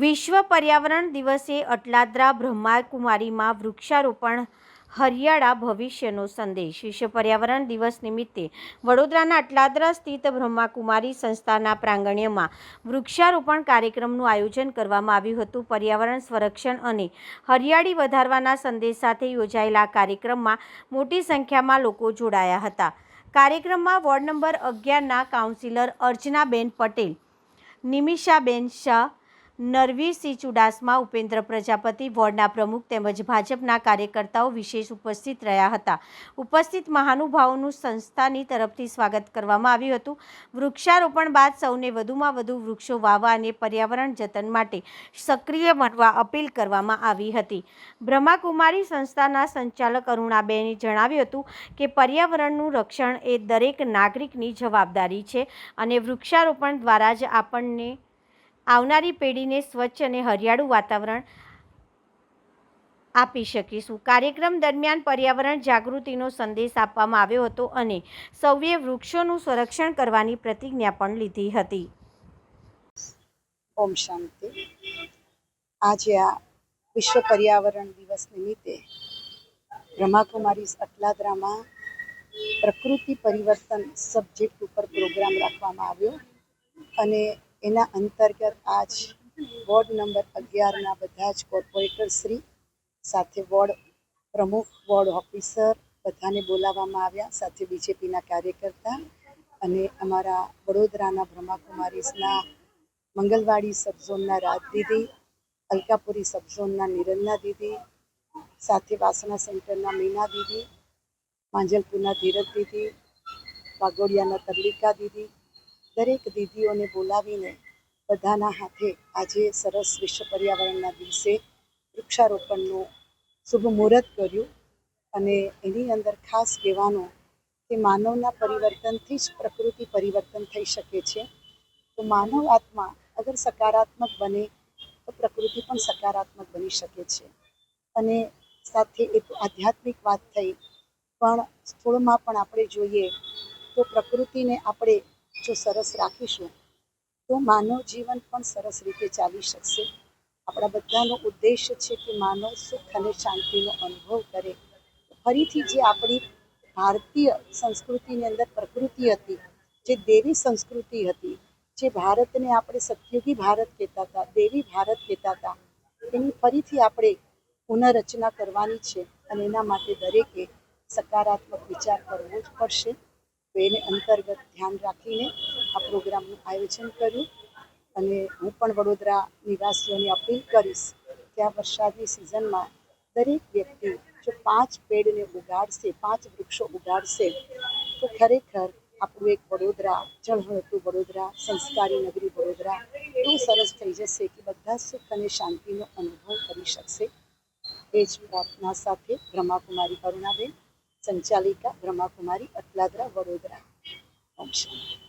વિશ્વ પર્યાવરણ દિવસે અટલાદરા બ્રહ્માકુમારીમાં વૃક્ષારોપણ હરિયાળા ભવિષ્યનો સંદેશ. વિશ્વ પર્યાવરણ દિવસ નિમિત્તે વડોદરાના અટલાદરા સ્થિત બ્રહ્માકુમારી સંસ્થાના પ્રાંગણ્યમાં વૃક્ષારોપણ કાર્યક્રમનું આયોજન કરવામાં આવ્યું હતું. પર્યાવરણ સંરક્ષણ અને હરિયાળી વધારવાના સંદેશ સાથે યોજાયેલા કાર્યક્રમમાં મોટી સંખ્યામાં લોકો જોડાયા હતા. કાર્યક્રમમાં વોર્ડ નંબર 11ના કાઉન્સિલર અર્ચનાબેન પટેલ, નિમિષાબેન શાહ, નરવીરસિંહ ચુડાસમા, ઉપેન્દ્ર પ્રજાપતિ, વોર્ડના પ્રમુખ તેમજ ભાજપના કાર્યકર્તાઓ વિશેષ ઉપસ્થિત રહ્યા હતા. ઉપસ્થિત મહાનુભાવોનું સંસ્થાની તરફથી સ્વાગત કરવામાં આવ્યું હતું. વૃક્ષારોપણ બાદ સૌને વધુમાં વધુ વૃક્ષો વાવવા અને પર્યાવરણ જતન માટે સક્રિય બનવા અપીલ કરવામાં આવી હતી. બ્રહ્માકુમારી સંસ્થાના સંચાલક અરુણાબેને જણાવ્યું હતું કે પર્યાવરણનું રક્ષણ એ દરેક નાગરિકની જવાબદારી છે અને વૃક્ષારોપણ દ્વારા જ આપણને આવનારી પેઢીને સ્વચ્છ અને હરિયાળું વાતાવરણ આપી શકીશું. કાર્યક્રમ દરમિયાન પર્યાવરણ જાગૃતિનો સંદેશ આપવામાં આવ્યો હતો અને સૌએ વૃક્ષોનું સંરક્ષણ કરવાની પ્રતિજ્ઞા પણ લીધી હતી. ઓમ શાંતિ. આજે આ વિશ્વ પર્યાવરણ દિવસ નિમિત્તે બ્રહ્માકુમારી અટલાદરામાં પ્રકૃતિ પરિવર્તન સબ્જેક્ટ ઉપર પ્રોગ્રામ રાખવામાં આવ્યો અને એના અંતર્ગત આજ વોર્ડ નંબર 11ના બધા જ કોર્પોરેટર શ્રી સાથે વોર્ડ પ્રમુખ, વોર્ડ ઓફિસર બધાને બોલાવવામાં આવ્યા, સાથે બીજેપીના કાર્યકર્તા અને અમારા વડોદરાના બ્રહ્માકુમારીઝના મંગલવાડી સબઝોનના રાજ દીદી, અલકાપુરી સબઝોનના નિરંજના દીદી, સાથે વાસણા સેન્ટરના મીના દીદી, માંજલપુરના ધીરજ દીદી, વાઘોડિયાના તરલિકા દીદી, દરેક દીદીઓને બોલાવીને બધાના હાથે આજે સરસ વિશ્વ પર્યાવરણના દિવસે વૃક્ષારોપણનું શુભ મુહૂર્ત કર્યું અને એની અંદર ખાસ કહેવાનું કે માનવના પરિવર્તનથી જ પ્રકૃતિ પરિવર્તન થઈ શકે છે. તો માનવ આત્મા અગર સકારાત્મક બને તો પ્રકૃતિ પણ સકારાત્મક બની શકે છે. અને સાથે એક આધ્યાત્મિક વાત થઈ, પણ સ્થૂળમાં પણ આપણે જોઈએ તો પ્રકૃતિને આપણે જો સરસ રાખીશું તો માનવ જીવન પણ સરસ રીતે ચાલી શકશે. આપણા બધાનો ઉદ્દેશ છે કે માનવ સુખ અને શાંતિનો અનુભવ કરે. ફરીથી જે આપણી ભારતીય સંસ્કૃતિની અંદર પ્રકૃતિ હતી, જે દેવી સંસ્કૃતિ હતી, જે ભારતને આપણે સતયુગી ભારત કહેતા હતા, દેવી ભારત કહેતા હતા, એની ફરીથી આપણે પુનઃરચના કરવાની છે અને એના માટે દરેકે સકારાત્મક વિચાર કરવો જ પડશે. તો એને અંતર્ગત ધ્યાન રાખીને આ પ્રોગ્રામનું આયોજન કર્યું અને હું પણ વડોદરા નિવાસીઓને અપીલ કરીશ કે આ વરસાદની સિઝનમાં દરેક વ્યક્તિ જો 5 પેડને ઉગાડશે, 5 વૃક્ષો ઉગાડશે તો ખરેખર આપણું એક વડોદરા, ઝળહળતું વડોદરા, સંસ્કારી નગરી વડોદરા એવું સરસ થઈ જશે કે બધા સુખ અને શાંતિનો અનુભવ કરી શકશે. એ જ પ્રાર્થના સાથે બ્રહ્માકુમારી અરુણાબેન, સંચાલિકા બ્રહ્માકુમારી અટલાદરા વડોદરા. ઓમ શાંતિ.